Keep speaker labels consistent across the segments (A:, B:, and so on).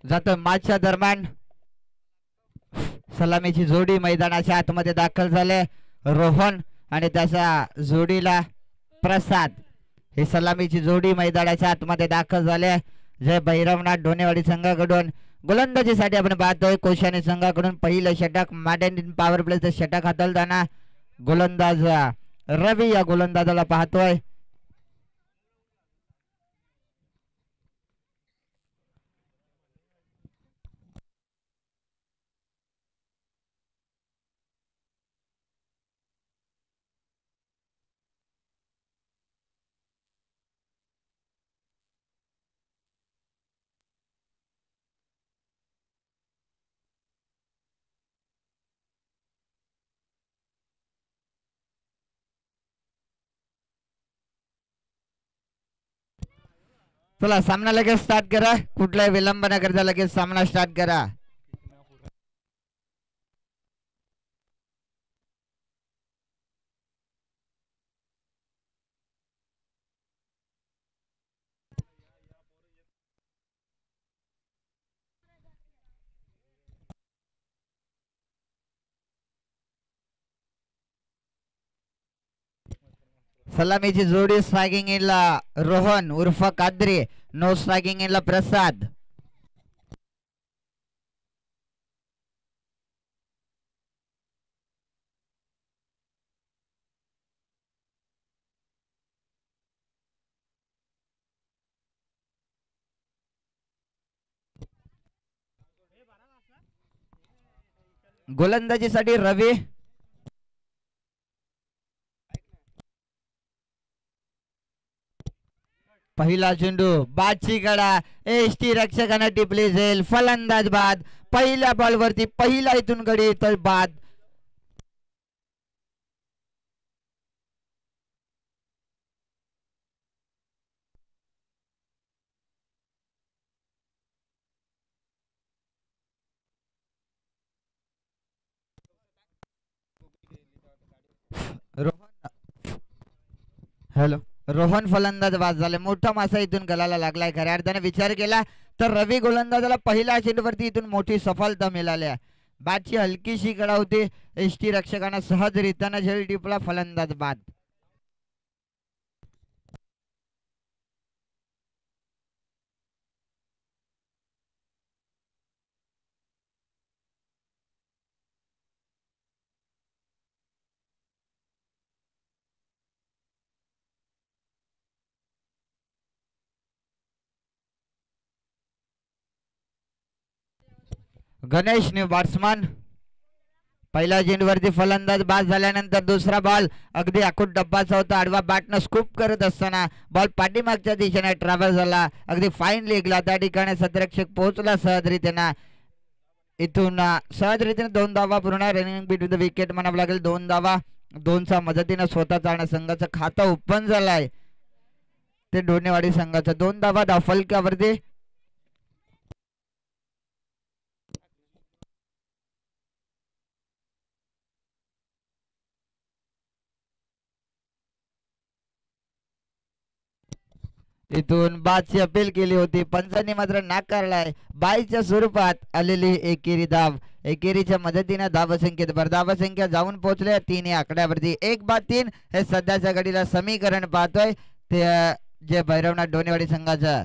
A: जातं मॅचच्या दरम्यान सलामीची जोडी मैदानाच्या आतमध्ये दाखल झाले रोहन आणि त्याच्या जोडीला प्रसाद ही सलामीची जोडी मैदानाच्या आतमध्ये दाखल झाले जय भैरवनाथ डोनेवाडी संघाकडून गोलंदाजीसाठी आपण पाहतोय कोशाने संघाकडून पहिलं षटक मॅडन पॉवर प्लेचं षटक हाताळताना गोलंदाज रवी या गोलंदाजाला पाहतोय चला सामना लगेच स्टार्ट करा कुठलाही विलंब न करता लगेच सामना स्टार्ट करा सलामीची जोडी स्ट्रायकिंग इनला रोहन उर्फ काद्री नो स्ट्रायकिंग इनला प्रसाद गोलंदाजीसाठी रवी पहिला चेंडू बादची कडा एसटी रक्षकांना टिपली जाईल फलंदाज बाद पहिल्या बॉलवरती पहिला इथून गडी तर बाद हॅलो रोहन फलंदाज बाद झाले मोठा मासा इथून गलाला लागलाय खऱ्या अर्थाने विचार केला तर रवी गोलंदाजाला पहिल्या चेंडूवरती इथून मोठी सफलता मिळाली आहे बॅटची हलकीशी कडा होती एसटी रक्षकांना सहजरित्याने झेल टिपला फलंदाज बाद गणेश न्यू बॅट्समन पहिल्या चेंडूवरती फलंदाज बाद झाल्यानंतर दुसरा बॉल अगदी आखूट डब्बाचा होता आडवा बॅटनं स्कूप करत असताना बॉल पाठीमागच्या दिशेने ट्रॅव्हल झाला अगदी फाईन लेगला त्या ठिकाणी सतरक्षक पोहोचला सहजरित्याने इथून सहजरित्याने 2 धावा पूर्ण रनिंग बीट विथ विकेट म्हणावं लागेल 2 धावा 2च्या मदतीने स्वतःचा आणि संघाचं खातं ओपन झालंय ते डोनेवाडी संघाचं 2 धावा धावफलकावरती इथून बादची अपील केली होती पंचांनी मात्र नाकारलाय बाईच्या स्वरूपात आलेली एकेरी धाव एकेरीच्या मदतीने धावसंख्येत धावसंख्या जाऊन पोहोचल्या 3 या आकड्यावरती 1-3 हे सध्याच्या घडीला समीकरण पाहतोय ते जे भैरवनाथ डोनेवाडी संघाचा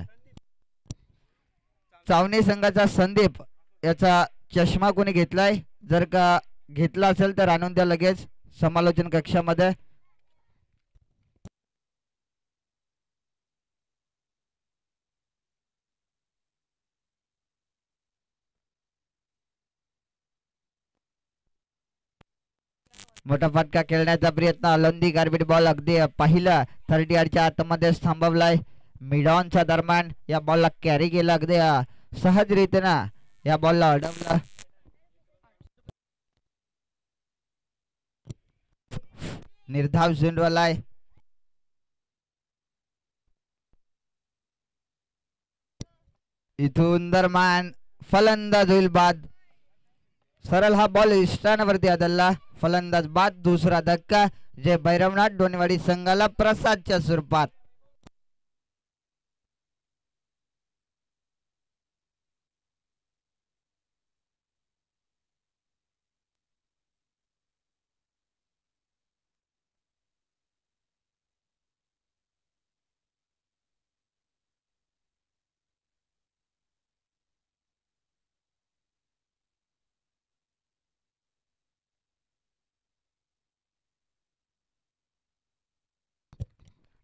A: चावणी संघाचा संदीप याचा चष्मा कोणी घेतलाय जर का घेतला असेल तर आणून द्या लगेच समालोचन कक्षामध्ये मोठा फटका खेळण्याचा प्रयत्न लंदी गार्बेट बॉल अगदी पहिला 30 यार्डच्या आतमध्ये थांबवलाय मिडॉनच्या दरम्यान या बॉलला कॅरी केला अगदी सहजरित्याने या बॉलला अडवलं निर्धाव झेंडूलाय इथून दरम्यान फलंदाज होईल बाद सरळ हा बॉल इष्टांवरती आदळला फलंदाज बाद दुसरा धक्का जे भैरवनाथ डोनेवाडी संघाला प्रसादच्या स्वरूपात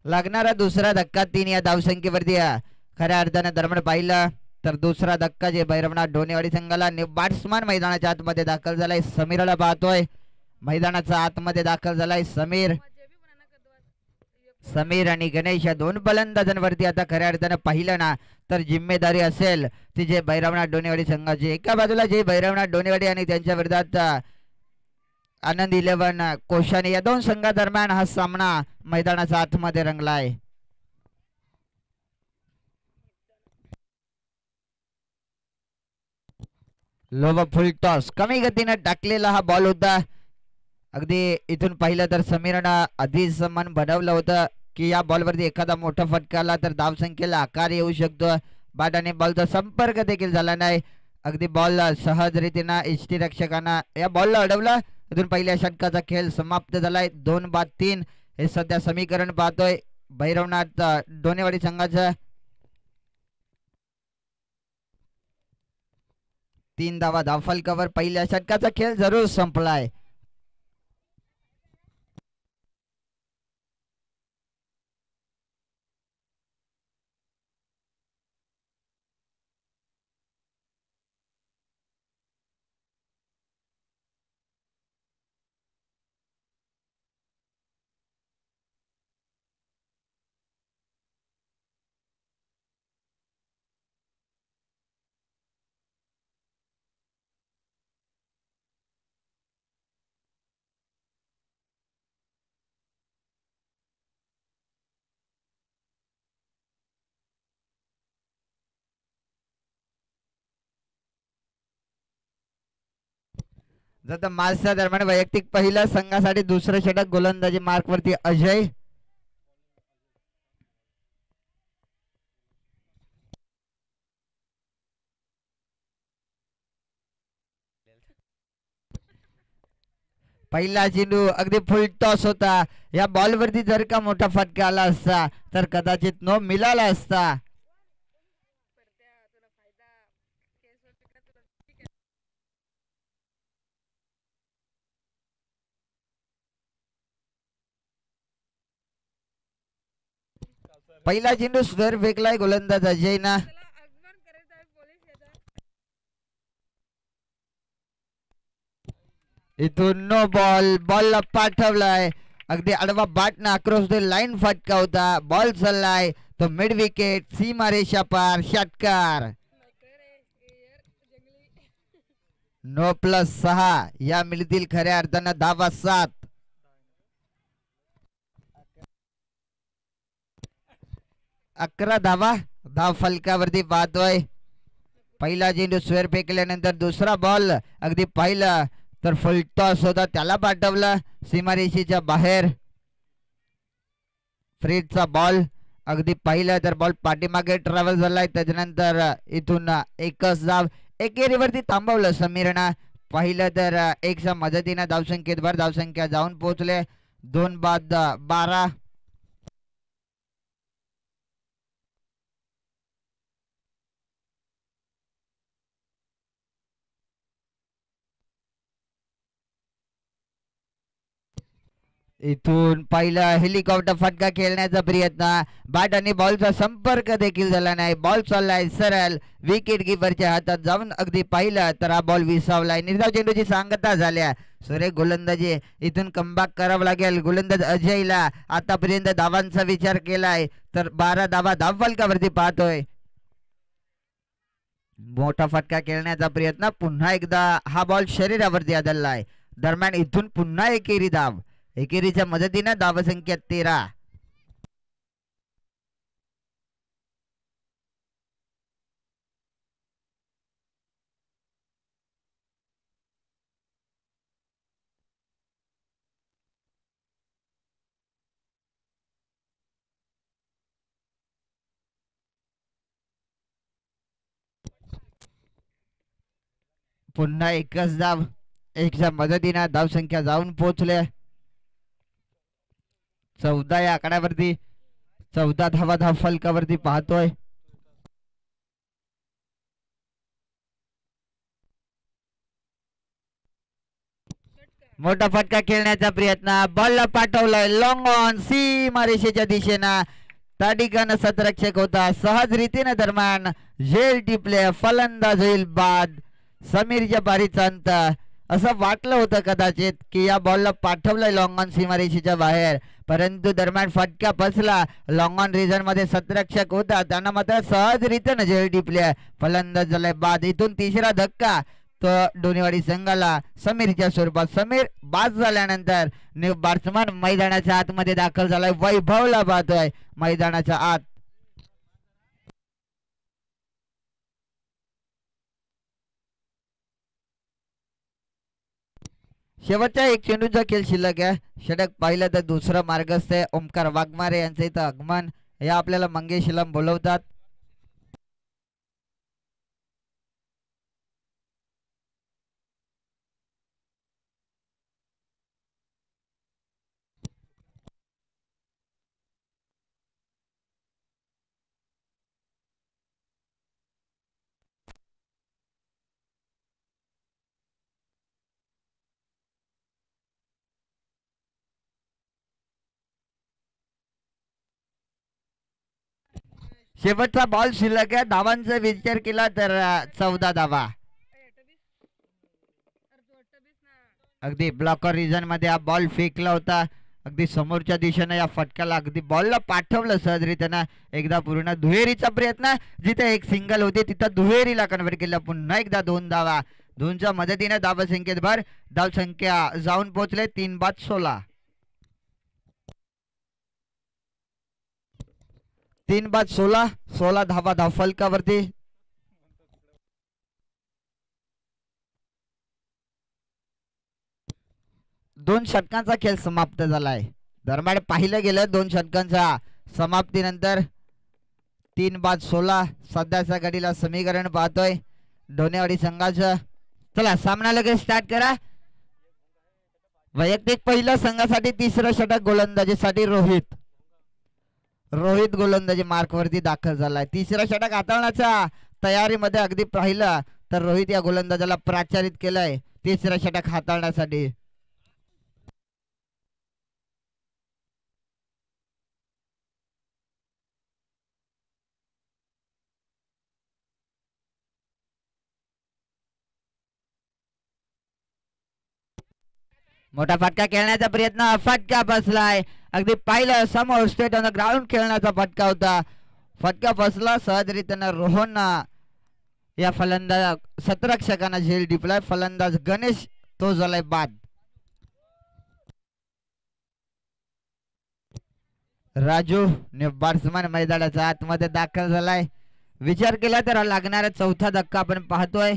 A: लागणारा दुसरा धक्का 3 या धावसंख्येवरती खऱ्या अर्थाने दरम्यान पाहिलं तर दुसरा धक्का जे भैरवनाथ डोनेवाडी संघाला बॅट्समन मैदानाच्या आतमध्ये दाखल झालाय. समीरला पाहतोय मैदानाच्या आतमध्ये दाखल झालाय समीर आणि गणेश या दोन फलंदाजांवरती आता खऱ्या अर्थानं पाहिलं ना तर जिम्मेदारी असेल ती जे भैरवनाथ डोनेवाडी संघाची. एका बाजूला जे भैरवनाथ डोनेवाडी आणि त्यांच्या विरोधात आनंद 11 कोशाने या दोन संघादरम्यान हा सामना मैदानाच्या आतमध्ये रंगलाय. लोव फुल टॉस कमी गतीने टाकलेला हा बॉल होता. अगदी इथून पाहिलं तर समीरनं आधीच मन बनवलं होतं की या बॉलवरती एखादा मोठा फटका आला तर धावसंख्येला आकार येऊ शकतो. बॅट आणि बॉलचा संपर्क देखील झाला नाही. अगदी बॉल सहजरीतीनं यष्टीरक्षकांना या बॉलला अडवलं. इथून पहिल्या षटकाचा खेळ समाप्त झालाय. 2-3 हे सध्या समीकरण पाहतोय भैरवनाथ डोनेवाडी संघाचं. 3 धावा धावफलकावर पहिल्या षटकाचा खेळ जरूर संपलाय. जाता मार्चच्या दरम्यान वैयक्तिक पहिल्या संघासाठी दुसरं षटक गोलंदाजी मार्क वरती अजय. पहिला चेंडू अगदी फुल टॉस होता. या बॉल वरती जर का मोठा फटका आला असता तर कदाचित नो मिळाला असता. पहिला चेंडू स्क्वेअर फेकलाय गोलंदाज अजयना. इथून नो बॉल. बॉलला पाठवलाय अगदी आडवा बॅटनं अक्रॉस द लाईन फटका होता. बॉल चाललाय तो मिड विकेट सीमारेषा पार षटकार. 9+6 या मिळतील खऱ्या अर्थानं धावा 7. 11 धावा धाव फलकावरती पाहतोय. पहिला चेंडू स्क्वेअर फेकल्यानंतर दुसरा बॉल अगदी पाहिलं तर फुल टॉस होता. त्याला पाठवलं सीमारेषेच्या बाहेर. फ्रीजचा बॉल अगदी पाहिलं तर बॉल पाठीमागे ट्रॅव्हल झालाय. त्याच्यानंतर इथून एकच धाव एकेरीवरती थांबवलं समीरनं. पाहिलं तर एकच्या मदतीनं धावसंख्येत भर धावसंख्या जाऊन पोहोचले 2-12. इथून पहिला हेलिकॉप्टर फटका खेळण्याचा प्रयत्न. बॅट आणि बॉलचा संपर्क देखील झाला नाही. बॉल चाललाय सरळ विकेट किपरच्या हातात जाऊन. अगदी पाहिलं तर हा बॉल विसावलाय. निर्धाव चेंडूची सांगता झाल्या. सुरेख गोलंदाजी इथून कमबॅक करावं लागेल गोलंदाज अजयला. आतापर्यंत धावांचा विचार केलाय तर 12 धावा धावफलकावरती पाहतोय. मोठा फटका खेळण्याचा प्रयत्न. पुन्हा एकदा हा बॉल शरीरावरती आदळलाय. दरम्यान इथून पुन्हा एकेरी धाव. एकेरीच्या मदतीनं धावसंख्या 13. पुन्हा एकच धाव. एकच्या मदतीनं धावसंख्या जाऊन पोहोचले 14 या आकड्यावरती. 14 धावा धाव फलकावरती पाहतोय. मोठा फटका खेळण्याचा प्रयत्न, बॉलला पाठवलाय लॉंग ऑन सीमा रेषेच्या दिशेनं. त्या ठिकाणी सतरक्षक होता सहज रीतीने दरम्यान झेल टिपले, फलंदाज होईल बाद. समीरच्या बारीचा अंत. असं वाटलं होतं कदाचित की या बॉलला पाठवलंय लॉंग ऑन सीमारेषेच्या बाहेर, परंतु दरम्यान फटका बसला. लॉंग ऑन रिझन मध्ये सतरक्षक होता, त्यांना मात्र सहज रीतीने झेल टिपले, फलंदाज झालाय बाद. इथून तिसरा धक्का तो डोनेवाडी संघाला समीरच्या स्वरूपात. समीर बाद झाल्यानंतर बॅट्समन मैदानाच्या आतमध्ये दाखल झालाय. वैभवला पाहतोय मैदानाच्या आत. शेवटच्या एक चेंडूचा खेळ शिल्लक आहे. षटक पाहिलं तर दुसरं मार्गस्थ ओमकार वाघमारे यांचं इथं आगमन. या आपल्याला मंगेश इलम बोलवतात. शेवटचा बॉल शिल्लक आहे. धावांचा विचार केला तर 14 धावा. अगदी ब्लॉकर रिजन मध्ये हा बॉल फेकला होता. अगदी समोरच्या दिशेने या फटक्याला अगदी बॉलला पाठवलं सहजरीत्यानं. एकदा पूर्ण दुहेरीचा प्रयत्न, जिथे एक सिंगल होते तिथं दुहेरीला कन्व्हर्ट केलं. पुन्हा एकदा 2 धावा. 2च्या मदतीने धावसंख्येत भर. धावसंख्या जाऊन पोहोचले 3/16. 3/16. 16 धावा धावफलकावरती. दोन षटकांचा खेळ समाप्त झालाय. दरम्यान पाहिलं गेलं 2 षटकांच्या समाप्तीनंतर 3/16 सध्याच्या घडीला समीकरण पाहतोय डोनेवाडी संघाचं. चला सामना लगेच स्टार्ट करा. वैयक्तिक पहिल्या संघासाठी तिसरं षटक गोलंदाजीसाठी रोहित. रोहित गोलंदाजी मार्कवरती दाखल झालाय. तिसरं षटक हाताळण्याच्या तयारीमध्ये अगदी पाहिलं तर रोहित या गोलंदाजाला प्राचारित केलंय तिसरं षटक हाताळण्यासाठी. मोठा फटका खेळण्याचा प्रयत्न, फटका बसलाय. अगदी पाहिलं समोर स्टेट ऑन द ग्राउंड खेळण्याचा फटका होता. फटका बसला सहजरीतीनं. रोहन या फलंदाज सतरक्षकांना झेल टिपलाय. फलंदाज गणेश तो झालाय बाद. राजू बॅट्समन मैदानाच्या आतमध्ये दाखल झालाय. विचार केला तर लागणारा चौथा धक्का आपण पाहतोय.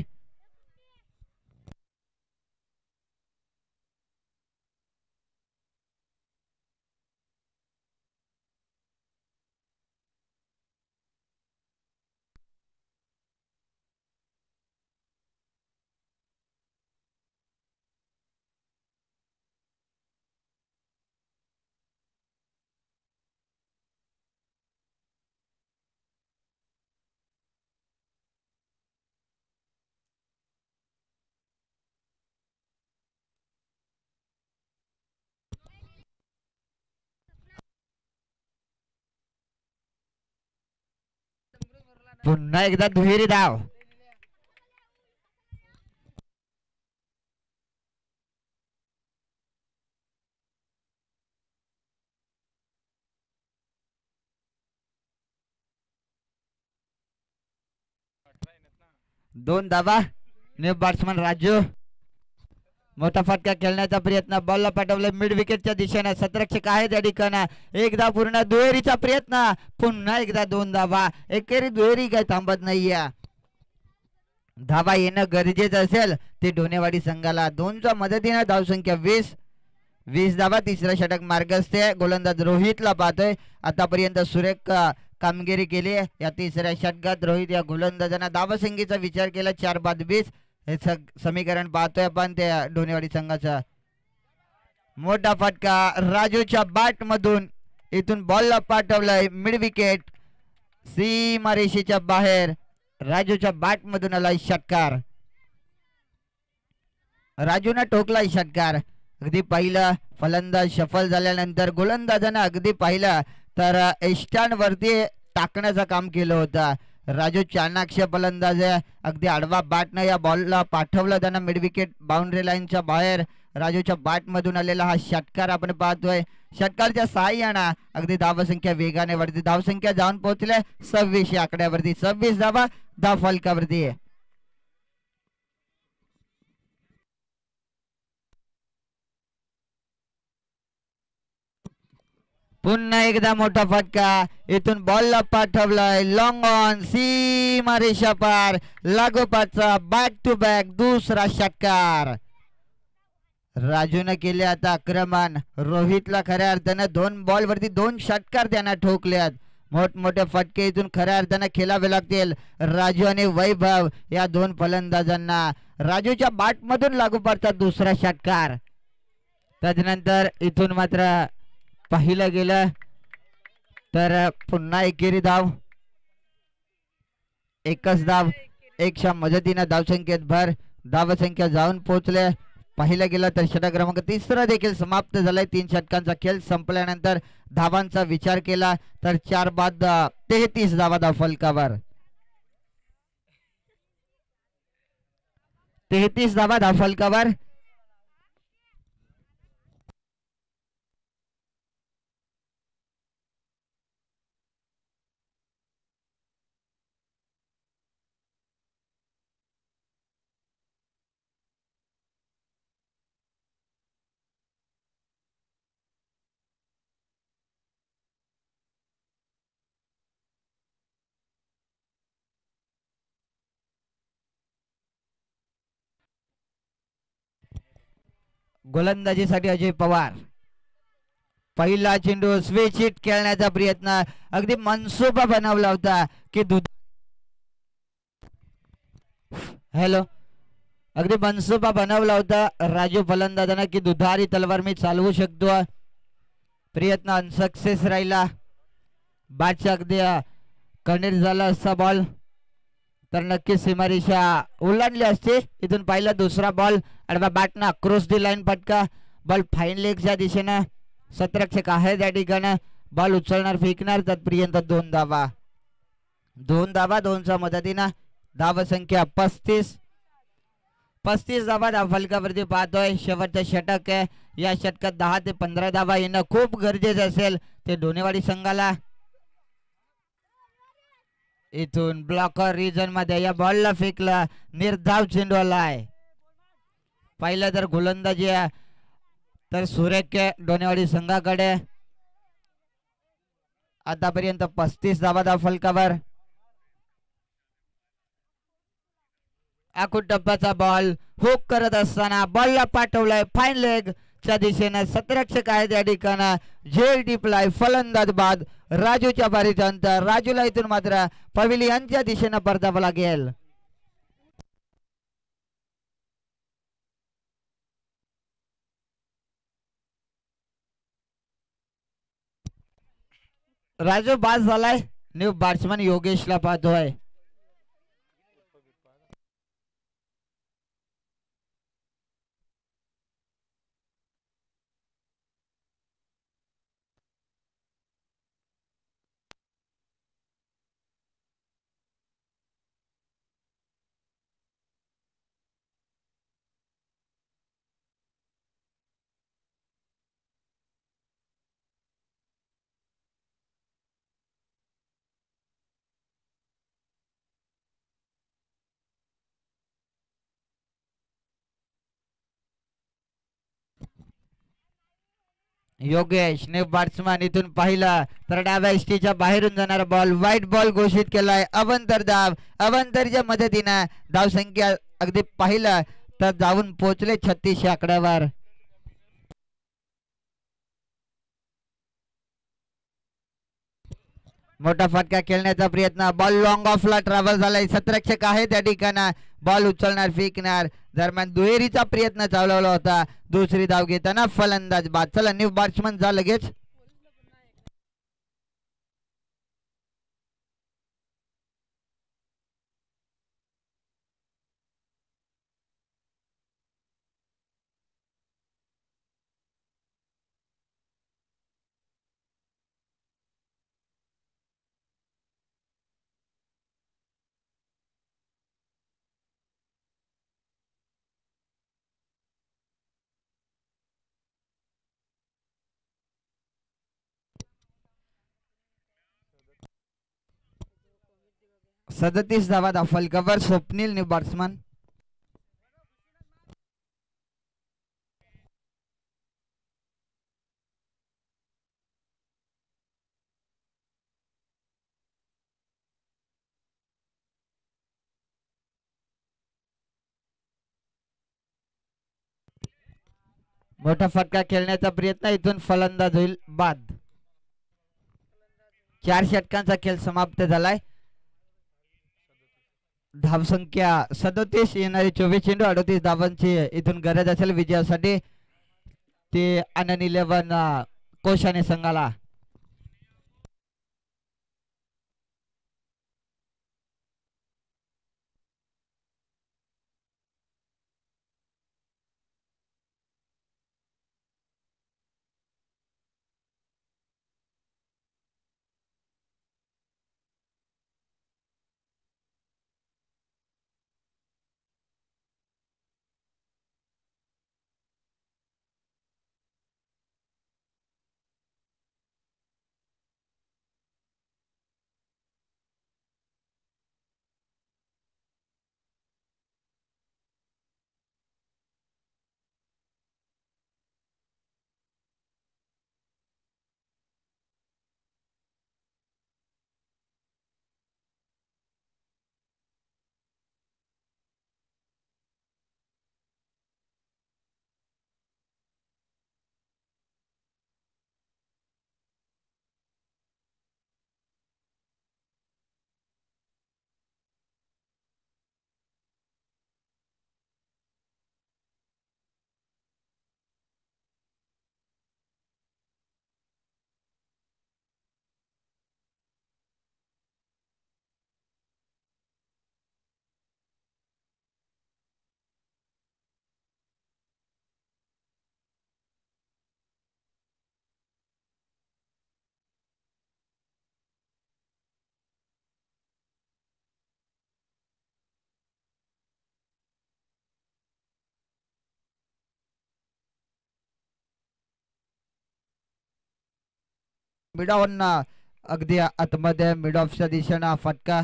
A: पुन्हा एकदा दुहेरी धाव. दोन धावा. New batsman Raju. मोठा फटका खेळण्याचा प्रयत्न, बॉलला पाठवलं मिड विकेटच्या दिशेने. सतरक्षक आहे त्या ठिकाणी. एकदा पूर्ण दुहेरीचा प्रयत्न, पुन्हा एकदा 2 धावा. एकेरी दुहेरी काय थांबत नाहीये. धावा येणं गरजेचं असेल ते डोनेवाडी संघाला. 2च्या मदतीने धावसंख्या 20 धावा. तिसरं षटक मार्गस्थ आहे. गोलंदाज रोहितला पाहतोय. आतापर्यंत सुरेख कामगिरी केली आहे. या तिसऱ्या षटकात रोहित या गोलंदाजांना धावसंख्येचा विचार केला 4/20. हे समीकरण पाहतोय आपण त्या डोनेवाडी संघाचा. मोठा फटका राजूच्या बॅट मधून. इथून बॉलला पाठवलाय मिड विकेट सीमा रेषेच्या बाहेर. राजूच्या बॅट मधून आलाय षटकार. राजूने ठोकलाय षटकार. अगदी पहिलं फलंदाज सफल झाल्यानंतर गोलंदाजानं अगदी पाहिलं तर एस्टँड वरती टाकण्याचं काम केलं होतं. राजू चाणाक्ष फलंदाज आहे. अगदी आडवा बॅटनं या बॉलला पाठवलं त्यानं मिड विकेट बाउंड्री लाईनच्या बाहेर. राजूच्या बॅटमधून आलेला हा षटकार आपण पाहतोय. षटकारच्या सहाय्यानं अगदी धावसंख्या वेगाने वरती धावसंख्या जाऊन पोहोचले 26 या आकड्यावरती. 26 धावा धाव फलकावरती. पुन्हा एकदा मोठा फटका इथून बॉलला पाठवलाय लॉंग ऑन सीमा रेषा पार लागोपाठचा बॅक टू बॅक दुसरा षटकार. राजूने केले आता आक्रमण. रोहितला खऱ्या अर्थानं 2 बॉल वरती 2 षटकार त्यांना ठोकल्यात. मोठमोठे फटके इथून खऱ्या अर्थानं खेळावे लागतील राजू आणि वैभव या 2 फलंदाजांना. राजूच्या बॅट मधून लागोपाठचा दुसरा षटकार. त्यानंतर इथून मात्र पाहिलं गेलं तर पुन्हा एकेरी धाव. एकच धाव एकच्या मदतीने धावसंख्येत भर. धावसंख्या जाऊन पोहोचले. पाहिलं गेलं तर षटक क्रमांक 3 देखील समाप्त झालाय. 3 षटकांचा खेळ संपल्यानंतर धावांचा विचार केला तर 4 बाद 33 धावा धाव फलकावर. 33 धावा धाव फलकावर. गोलंदाजीसाठी अजय पवार. पहिला चेंडू स्विच हिट खेळण्याचा प्रयत्न. अगदी मनसुबा बनवला होता की हॅलो अगदी मनसुबा बनवला होता राजू फलंदाजानं की दुधारी तलवार मी चालवू शकतो. प्रयत्न अनसक्सेस राहिला. बॅटच्या अगदी कनेक्ट झाला असता बॉल तर नक्कीच सीमारेषा ओलांडली असते. इथून पाहिला दुसरा बॉल आडवा बॅटना क्रॉस दी लाईन फटका. बॉल फाईन लेगच्या दिशेनं. सतरक्षक आहे त्या ठिकाणी. बॉल उचलणार फेकणार तत्पर्यंत 2 धावा. 2 धावा 2च्या मदतीनं धावसंख्या 35 धावा धाव फलकावरती पाहतोय. शेवटचं षटक आहे. या षटकात 10 ते 15 धावा येणं खूप गरजेचं असेल ते डोनेवाडी संघाला. इथून ब्लॉकर रिजन मध्ये या बॉलला फेकला. निर्धाव चेंडू आलाय. पाहिलं तर गोलंदाजी तर सुरेख डोनेवाडी संघाकडे. आतापर्यंत 35 धावा धाव फलकावर. आखूड टप्प्याचा बॉल हुक करत असताना बॉलला पाठवलाय फाईन लेग च्या दिशेने. सतरक्षक आहे त्या ठिकाणी. झेल टिपलाय फलंदाज बाद. राजूच्या बारीचं अंतर. राजूला इथून मात्र पविलियनच्या दिशेने परतावं लागेल. राजू बाद झालाय. न्यू बॅट्समन योगेशला पाहतोय. Yogesh new batsman. इथून पाहिला तर डाव्या इष्टीच्या बाहेरून जाणारा बॉल व्हाईट बॉल घोषित केलाय. अवंतर धाव. अवंतरच्या मदतीनं धावसंख्या अगदी पाहिलं तर जाऊन पोहोचले 36 आकड्यावर. मोठा फटका खेळण्याचा प्रयत्न. बॉल लॉंग ऑफला ट्रॅव्हल झालाय. सतरक्षक आहे त्या ठिकाणी. बॉल उचलणार फेकणार दरम्यान दुहेरीचा प्रयत्न चालवला होता. दुसरी धाव घेताना फलंदाज बाद. चला न्यू बॅट्समन जा लगेच. 37 धावा फलकावर स्वप्नील न्यू बॅट्समन. मोठा फटका खेळण्याचा प्रयत्न, इथून फलंदाज होईल बाद. 4 षटकांचा खेळ समाप्त झालाय. धावसंख्या 37, येणारे 24 चेंडू 38 धावांची इथून गरज असेल विजयासाठी. ते आनंद 11 कोशाने संघाला. मिड ऑन अगदी आतमध्ये मिड ऑफच्या दिशेनं फटका.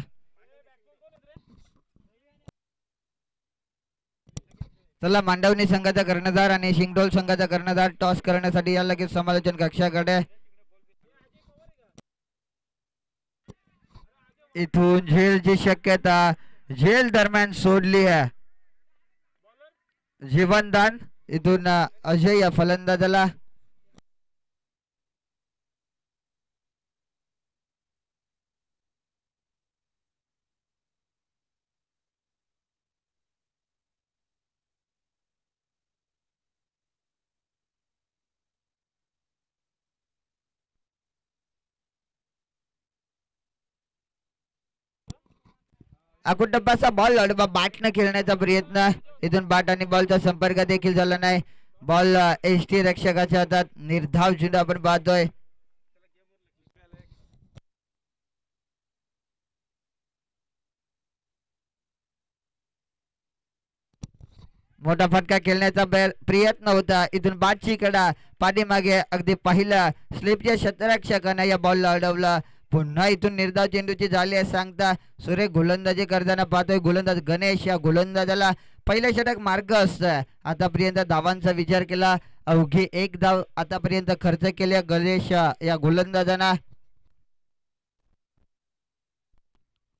A: चला मांडवणी संघाचा कर्णधार आणि शिंगडोल संघाचा कर्णधार टॉस करण्यासाठी या लगेच समालोचन कक्षाकडे. इथून झेलची शक्यता, झेल दरम्यान सोडली आहे. जीवनदान इथून अजय या फलंदाजाला. अकुटप्पाचा बॉल बॅटनं खेळण्याचा प्रयत्न, इथून बॅट आणि बॉलचा संपर्क देखील झाला नाही. बॉल एसटी रक्षकाच्या हातात. निर्धाव चेंडू आपण पाहतोय. मोठा फटका खेळण्याचा प्रयत्न होता, इथून बॅटची कडा पाठीमागे अगदी पहिला स्लिपच्या क्षेत्ररक्षकानं या बॉलला अडवला. पुन्हा इथून निर्धाव चेंडूची झाली आहे सांगता सुरेख गोलंदाजी करताना पाहतोय गोलंदाज गणेश. या गोलंदाजाला पहिलं षटक मार्ग असतं. आतापर्यंत धावांचा विचार केला, अवघी 1 धाव आतापर्यंत खर्च केल्या गणेश या गोलंदाजांना.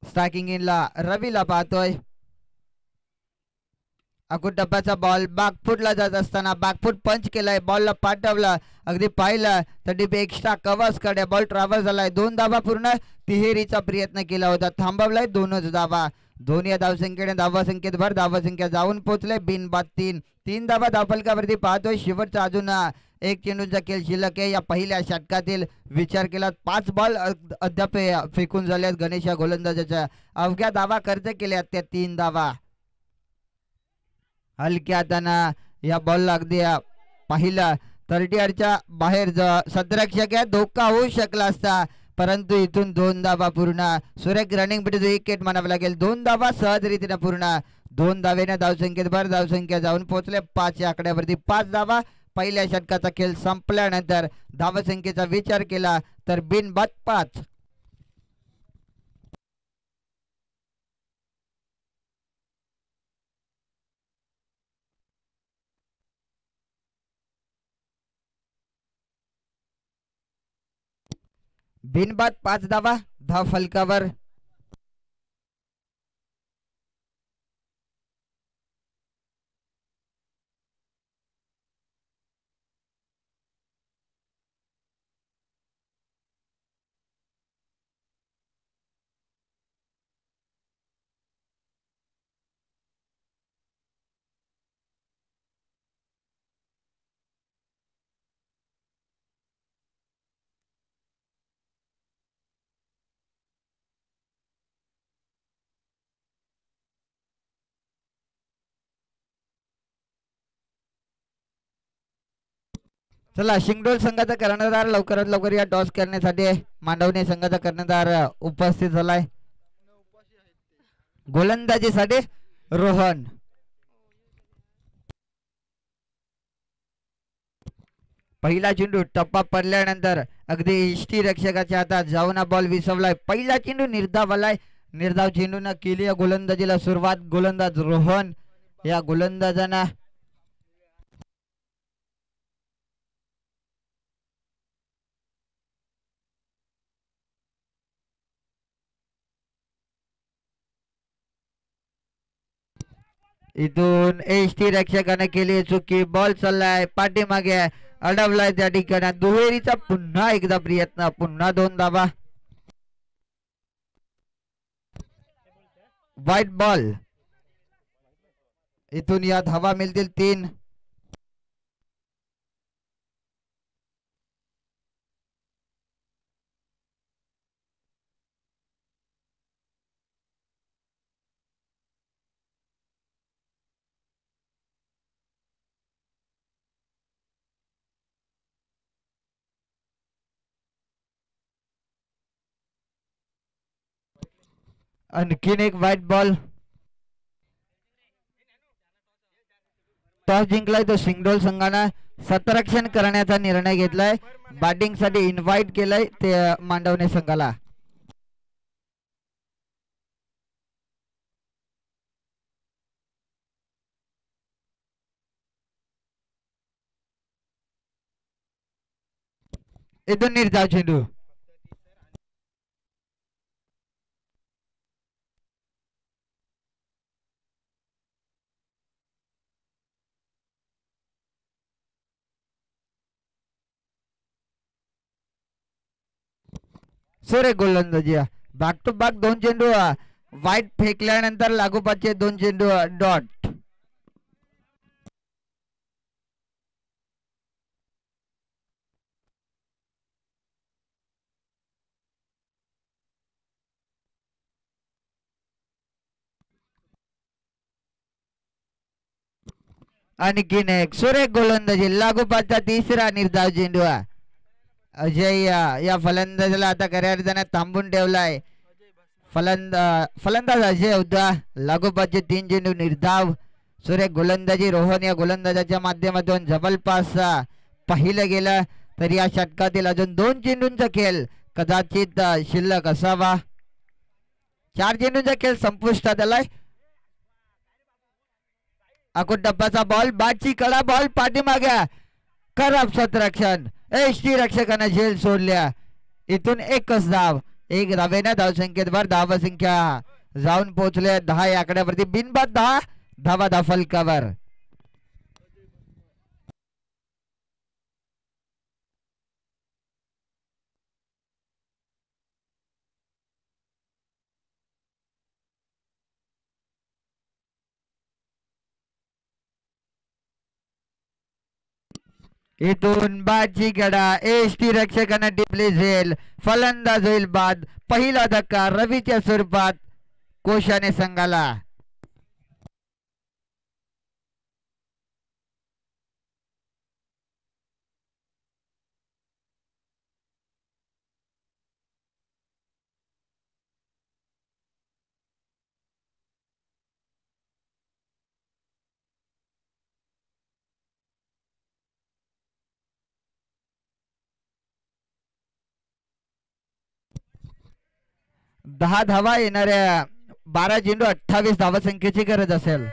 A: स्ट्रायकिंग इनला रवीला पाहतोय. अकुटप्पाचा बॉल बॅकफुटला जात असताना बॅकफुट पंच केलाय, बॉलला पाठवला, अगदी पाहिलं तर डीपी एक्स्ट्रा कव्हर्स कडे बॉल ट्रॅव्हल झालाय. 2 धावा पूर्ण. तिहेरीचा प्रयत्न केला होता, थांबवलाय 2च धावा. दोन्ही धावसंख्येने धावसंख्येत भर धावसंख्या जाऊन पोहोचले. बिनबाद 3 धावा धावफलकावरती पाहतोय. शेवटचा अजून 1 चेंडूचा खेळ शिल्लक आहे. या पहिल्या षटकातील विचार केला 5 बॉल अद्याप फेकून झाल्यात गणेश या गोलंदाजाच्या. अवघ्या धावा खर्च केल्या त्या 3 धावा. हलक्या हाताना या बॉलला अगदी पहिला 30 बाहेर सदरक्षक धोका होऊ शकला असता, परंतु इथून 2 धावा पूर्ण. सुरेख रनिंग बिटवीन विकेट म्हणावं लागेल. 2 धावा सहजरीतीने पूर्ण. 2 धावेने धावसंख्येत भर धावसंख्या जाऊन पोहोचले 5 या आकड्यावरती. 5 धावा. पहिल्या षटकाचा खेळ संपल्यानंतर धावसंख्येचा विचार केला तर बिनबाद 5. बिनबाद 5 धावा धाव फलकावर. चला शिंगडोल संघाचा कर्णधार लवकरात लवकर या टॉस करण्यासाठी मांडवणे संघाचा कर्णधार उपस्थित झालाय. गोलंदाजीसाठी रोहन. पहिला चेंडू टप्पा पडल्यानंतर अगदी इष्टी रक्षकाच्या हातात जाऊन बॉल विसवलाय. पहिला चेंडू निर्धाव आलाय. निर्धाव चेंडून केली गोलंदाजीला सुरुवात. गोलंदाज रोहन या गोलंदाजांना इथून एष्टी रक्षकाने केली चुकी. बॉल चाललाय पाठीमागे अडवलाय त्या ठिकाणी. दुहेरीचा पुन्हा एकदा प्रयत्न. पुन्हा 2 धावा. White ball. इथून या धावा मिळतील 3. आणखीन एक व्हाईट बॉल. टॉस जिंकलाय तो सिंगडोल संघानं सतरक्षण करण्याचा निर्णय घेतलाय. बॅटिंग साठी इन्व्हाइट केलंय ते मांडवणे संघाला. इथून निर्धाव चेंडू. सोरे गोलंदाजी. बॅक टू बॅक 2 चेंडू वाईट फेकल्यानंतर लागोपाठचे 2 चेंडू डॉट. आणखीन एक सुरेख गोलंदाजी. लागोपाठचा 3रा निर्धाव चेंडू. अजय या फलंदाजाला आता खऱ्या अर्थाने थांबून ठेवलाय. फलंदाज अजय होता. लागोपाठचे 3 चेंडू निर्धाव. सुरेख गोलंदाजी रोहन या गोलंदाजाच्या माध्यमातून जबरपास पाहिलं गेलं तर या षटकातील अजून 2 चेंडूंचा खेळ कदाचित शिल्लक असावा. 4 चेंडूंचा खेळ संपुष्टात आलाय. अकोट टप्प्याचा बॉल. बाची कडा बॉल पाठीमागे. खराब शतरक्षण. एष्टी रक्षकाने झेल सोडल्या. इथून एकच धाव. 1 धावेने धावसंख्येत भर. धावसंख्या जाऊन पोहोचले 10 या आकड्यावरती. बिनबाद 10 धावा धाव फलकावर. इथून बाजी गडा. एष्टी रक्षकाने टिपली झेल. फलंदाज होईल बाद. पहिला धक्का रवीच्या स्वरूपात कोशाने संघाला. दहा धावा येणाऱ्या 12 चेंडू 28 धावा संख्येची गरज असेल.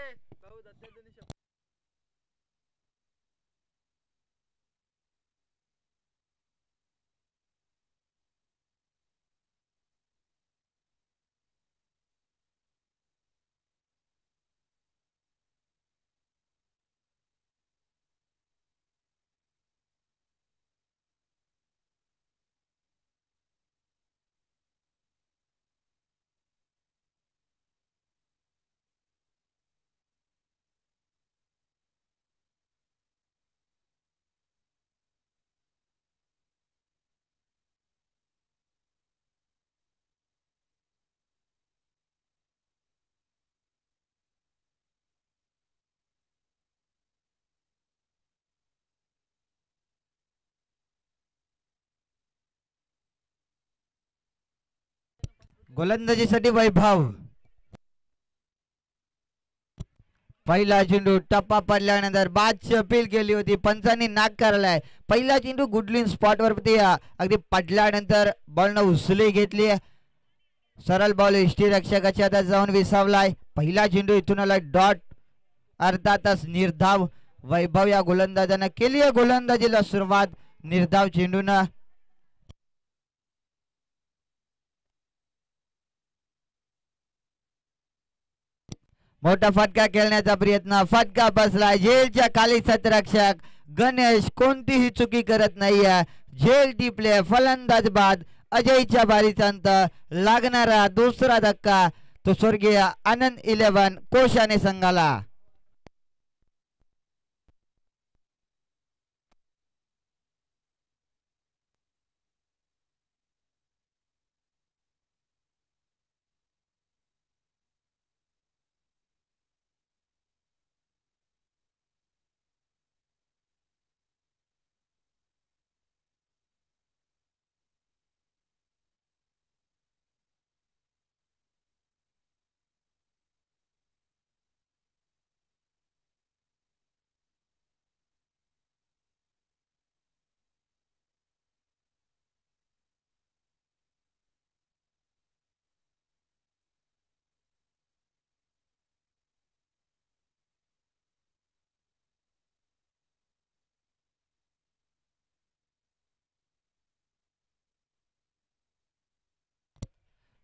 A: गोलंदाजीसाठी वैभव. पहिला चेंडू टप्पा पडल्यानंतर बादची अपील केली होती, पंचांनी नाकारलाय. पहिला चेंडू गुडलिन स्पॉट वरती अगदी पडल्यानंतर बॉलनं उचली घेतली. सरळ बॉल यष्टी रक्षकाच्या हातात जाऊन विसावलाय. पहिला चेंडू इथून आला डॉट, अर्थातच निर्धाव. वैभव या गोलंदाजानं केली आहे गोलंदाजीला सुरुवात निर्धाव चेंडूनं. मोठा फटका खेळण्याचा प्रयत्न, फटका बसलाय. झेलच्या खाली सतरक्षक गणेश कोणतीही चुकी करत नाहीये. झेल टिपले, फलंदाज बाद. अजयच्या बारीचा अंत लागणारा दुसरा धक्का तो स्वर्गीय आनंद 11 कोशाने संघाला.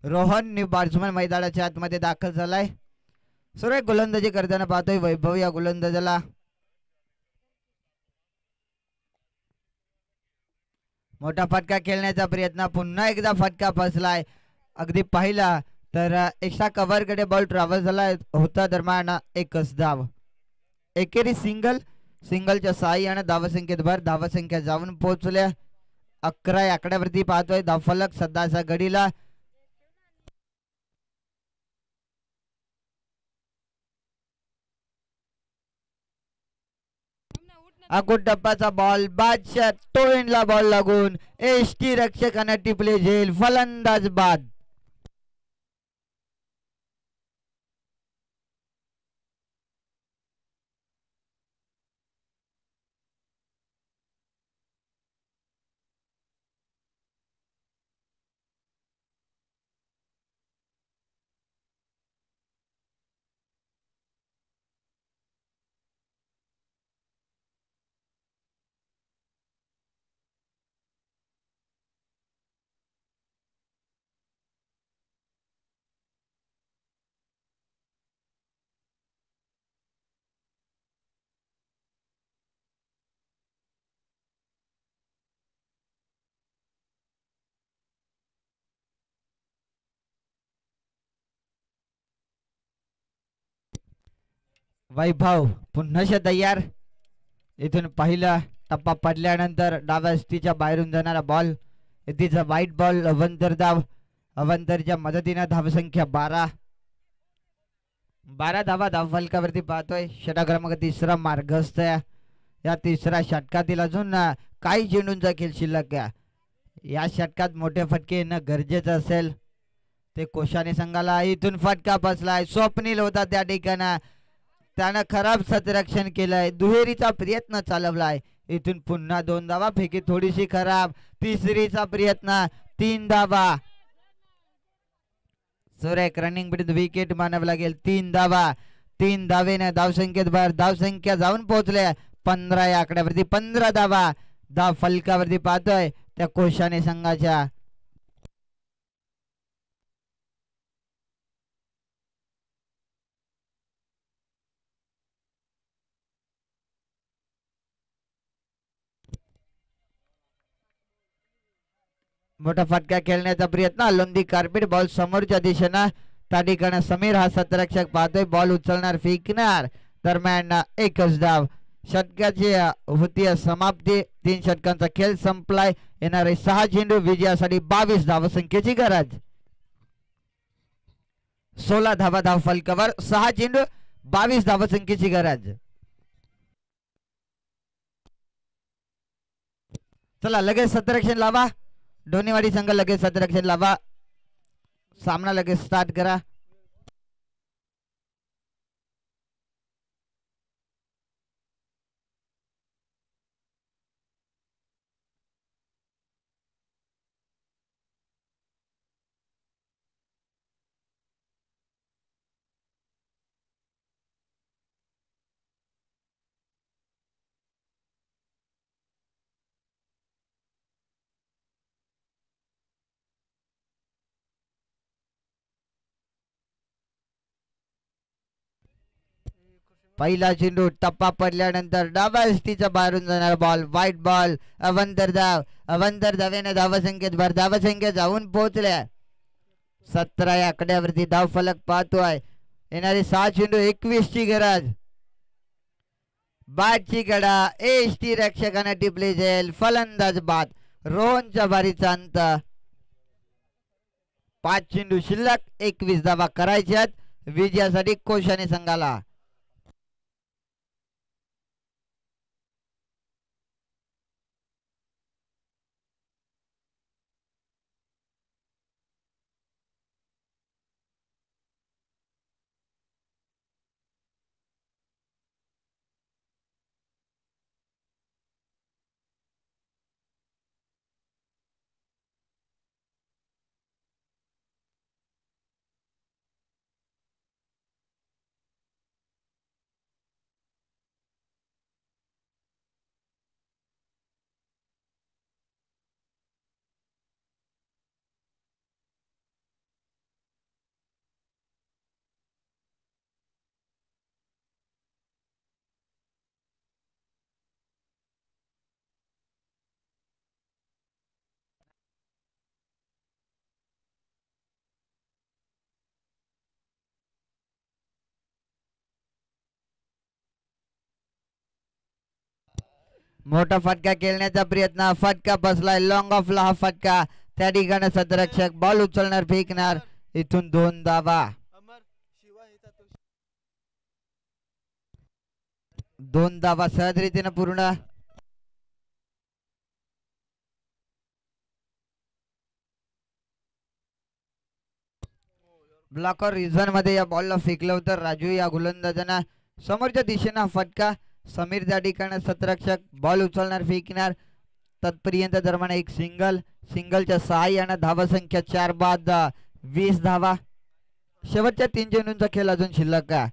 A: रोहन न्यू बॅट्समन मैदानाच्या आतमध्ये दाखल झालाय. सुरेख गोलंदाजी करताना पाहतोय वैभव या गोलंदाजाला. मोठा फटका खेळण्याचा प्रयत्न, पुन्हा एकदा फटका फसलाय. अगदी पाहिला तर एक्स्ट्रा कव्हर कडे बॉल ट्रॅव्हल झाला होता. दरम्यान एकच धाव. एकेरी सिंगलच्या साहाय्याने धावसंख्येत भर. धावसंख्या जाऊन पोहोचल्या 11 या आकड्यावरती पाहतोय. धावफलक सध्याचा घडीला आकुट टप्प्याचा बॉल, बादशाह टोळींला बॉल लागून एसटी रक्षकाने टिपले झेल, फलंदाज बाद. वैभव पुन्हा तयार. इथून पहिला टप्पा पडल्यानंतर डाव्या हस्तीच्या बाहेरून जाणारा बॉल, तिचा वाईट बॉल. अवंतर धाव, अवंतरच्या मदतीने धावसंख्या 12 धावा धावफलकावरती पाहतोय. षटक क्रमांक 3 मार्गस्थ आहे. या तिसऱ्या षटकातील अजून काही चेंडूंचा खेळ शिल्लक आहे. या षटकात मोठे फटके येणं गरजेचं असेल ते कोशाने संघाला. इथून फटका बसलाय. स्वप्नील होता त्या ठिकाणी, त्यानं खराब सतरक्षण केलंय. दुहेरीचा प्रयत्न चालवलाय. इथून पुन्हा 2 धावा, फेकी थोडीशी खराब. तिसरीचा प्रयत्न, 3 धावा. सुरेख रनिंग बिट विकेट मानावं लागेल. 3 धावा, 3 धावेने धावसंख्येत भर. धावसंख्या जाऊन पोहोचले 15 या आकड्यावरती. 15 धावा धाव फलकावरती पाहतोय त्या कोशाने संघाच्या. मोठा फटका खेळण्याचा प्रयत्न, लोंदी कार्पेट बॉल समोरच्या दिशेनं. त्या ठिकाणी समीर हा सतरक्षक पाहतोय. बॉल उचलणार, फेकणार. दरम्यान एकच धाव. षटकाची होती समाप्ती. 3 षटकांचा खेळ संपलाय. येणारे 6 चेंडू विजयासाठी 22 धावसंख्येची गरज. 16 धावा धाव फलकावर, 6 चेंडू 22 धावसंख्येची गरज. चला लगेच सतरक्षण लावा. डोनेवाडी संघ लगेच सतरक्षण लावा. सामना लगेच स्टार्ट करा. पहिला चेंडू टप्पा पडल्यानंतर डाव्या एसटीच्या बाहेरून जाणार बॉल. White ball. अवंतर धाव. अवंतर धावेने धावसंख्येत भर. धावसंख्या जाऊन पोहोचल्या 17 या आकड्यावरती. धाव फलक पाहतोय. येणारी 6 चेंडू 21 ची गरज. बादची कडा एसटी रक्षकाने टिपली जाईल. फलंदाज बाद. रोहनच्या बारीचा अंत. 5 चेंडू शिल्लक. 21 धावा करायच्यात विजयासाठी कोशाने संघाला. मोठा फटका खेळण्याचा प्रयत्न. फटका बसलाय. लॉंग ऑफला हा फटका. त्या ठिकाणी सतरक्षक बॉल उचलणार फेकणार. इथून 2 धावा. 2 धावा सहज रीतीने पूर्ण. ब्लॉकर रिझन मध्ये या बॉलला फेकलं होतं राजू या गोलंदाजांना. समोरच्या दिशेनं फटका. समीर त्या ठिकाणी सतरक्षक बॉल उचलणार फेकणार. तत्पर्यंत दरम्यान एक सिंगलच्या सहाय्यानं धावसंख्या 4 बाद 20 धावा. शेवटच्या 3 चेंडूंचा खेळ अजून शिल्लक का.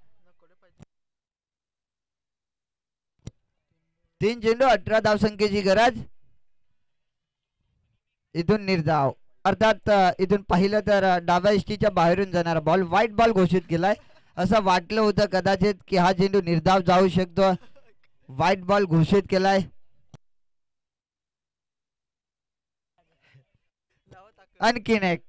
A: 3 चेंडू 18 धावसंख्येची गरज. इथून निर्धाव. अर्थात इथून पाहिलं तर डाव्या इष्टीच्या बाहेरून जाणारा बॉल. व्हाईट बॉल घोषित केलाय. असं वाटलं होतं कदाचित की हा चेंडू निर्धाव जाऊ शकतो. व्हाईट बॉल घोषित केलाय. आणखीन एक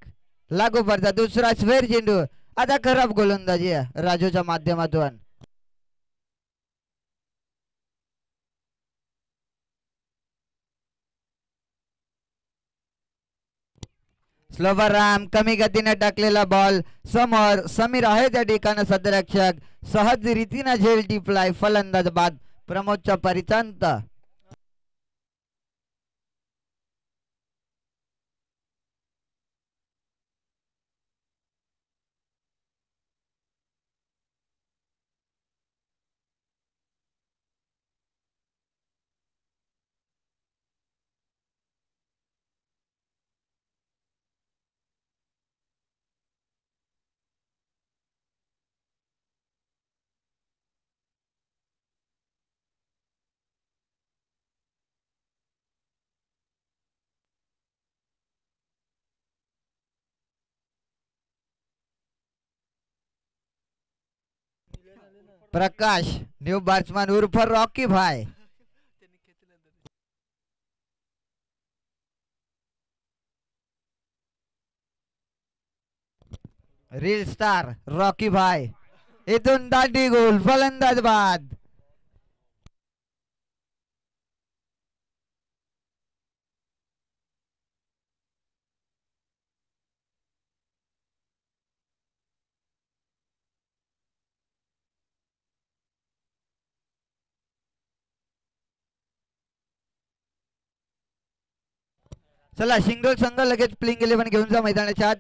A: लागू पडता. दुसरा स्क्वेअर चेंडू. आता खराब गोलंदाजी राजूच्या माध्यमातून. स्लोवर राम कमी गतीने टाकलेला बॉल. समोर समीर आहे त्या ठिकाणी सतरक्षक. सहज रीतीने झेल टिपलाय. फलंदाज बाद. प्रमोदच्या परिचांत. प्रकाश न्यू बॅट्समॅन उर्फ रॉकी भाई. रील स्टार रॉकी भाई. इथून दांडी गोल. फलंदाज बाद. चला शिंगोल संघ लगेच प्लेइंग 11 घेऊन जा मैदानाच्या आत.